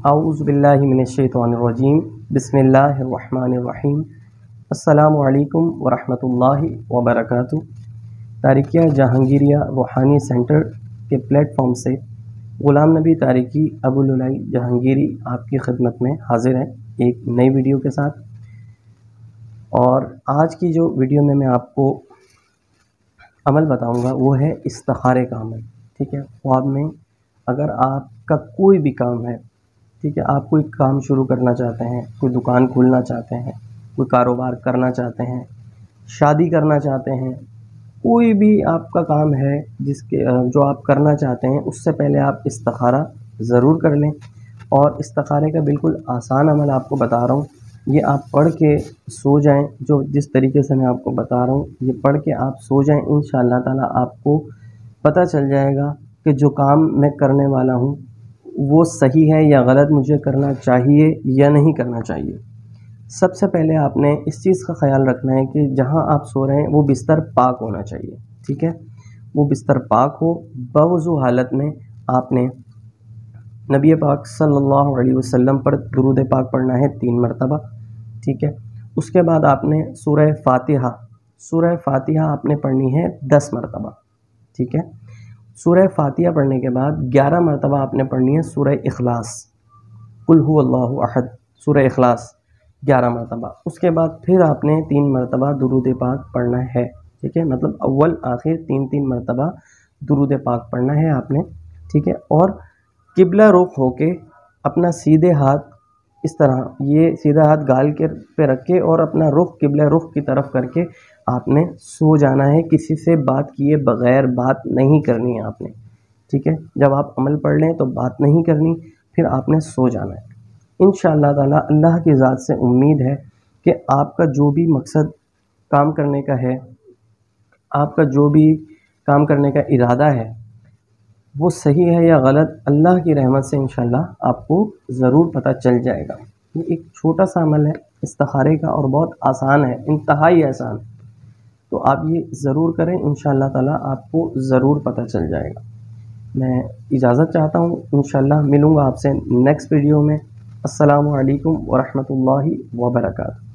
اعوذ باللہ من الشیطان الرجیم بسم اللہ الرحمن الرحیم السلام علیکم ورحمۃ اللہ وبرکاتہ۔ تاریخیہ جہانگیریہ روحانی سینٹر کے پلیٹ فارم سے غلام نبی تاریخی ابو العلائی جہانگیری آپ کی خدمت میں حاضر ہے ایک نئی ویڈیو کے ساتھ۔ اور آج کی جو ویڈیو میں آپ کو عمل بتاؤں گا وہ ہے استخارے کا عمل، ٹھیک ہے۔ خواب میں اگر آپ کا کوئی بھی کام ہے، ٹھیک ہے، آپ کوئی کام شروع کرنا چاہتے ہیں، کوئی دکان کھولنا چاہتے ہیں، کوئی کاروبار کرنا چاہتے ہیں، شادی کرنا چاہتے ہیں، کوئی بھی آپ کا کام ہے جو آپ کرنا چاہتے ہیں، اس سے پہلے آپ استخارہ ضرور کر لیں۔ اور استخارے کا بالکل آسان عمل آپ کو بتا رہا ہوں، یہ آپ پڑھ کے سو جائیں، جس طریقے سے میں آپ کو بتا رہا ہوں یہ پڑھ کے آپ سو جائیں، انشاءاللہ تعالی آپ کو پتہ چل جائے گا کہ جو کام میں کرنے والا ہوں وہ صحیح ہے یا غلط، مجھے کرنا چاہیے یا نہیں کرنا چاہیے۔ سب سے پہلے آپ نے اس چیز کا خیال رکھنا ہے کہ جہاں آپ سو رہے ہیں وہ بستر پاک ہونا چاہیے، ٹھیک ہے، وہ بستر پاک ہو۔ بوضو حالت میں آپ نے نبی پاک صلی اللہ علیہ وسلم پر درود پاک پڑھنا ہے 3 مرتبہ، ٹھیک ہے۔ اس کے بعد آپ نے سورہ فاتحہ آپ نے پڑھنی ہے 10 مرتبہ، ٹھیک ہے۔ سورہ فاتحہ پڑھنے کے بعد 11 مرتبہ آپ نے پڑھنی ہے سورہ اخلاص، قل هو اللہ احد، سورہ اخلاص 11 مرتبہ۔ اس کے بعد پھر آپ نے 3 مرتبہ درود پاک پڑھنا ہے، ٹھیک ہے، مطلب اول آخر 3 مرتبہ درود پاک پڑھنا ہے آپ نے، ٹھیک ہے۔ اور قبلہ رخ ہو کے اپنا سیدھے ہاتھ اس طرح، یہ سیدھا ہاتھ گال کے پہ رکھ کے اور اپنا رخ قبلہ رخ کی طرف کر کے آپ نے سو جانا ہے، کسی سے بات کیے بغیر بات نہیں کرنی ہے آپ نے، ٹھیک ہے۔ جب آپ عمل پڑھ لیں تو بات نہیں کرنی، پھر آپ نے سو جانا ہے۔ انشاءاللہ تعالی اللہ کی ذات سے امید ہے کہ آپ کا جو بھی مقصد کام کرنے کا ہے، آپ کا جو بھی کام کرنے کا ارادہ ہے وہ صحیح ہے یا غلط، اللہ کی رحمت سے انشاءاللہ آپ کو ضرور پتہ چل جائے گا۔ یہ ایک چھوٹا سا عمل ہے استخارے کا اور بہت آسان ہے، انتہائی آسان، تو آپ یہ ضرور کریں، انشاءاللہ تعالی آپ کو ضرور پتہ چل جائے گا۔ میں اجازت چاہتا ہوں، انشاءاللہ ملوں گا آپ سے نیکسٹ ویڈیو میں۔ السلام علیکم ورحمۃ اللہ وبرکاتہ۔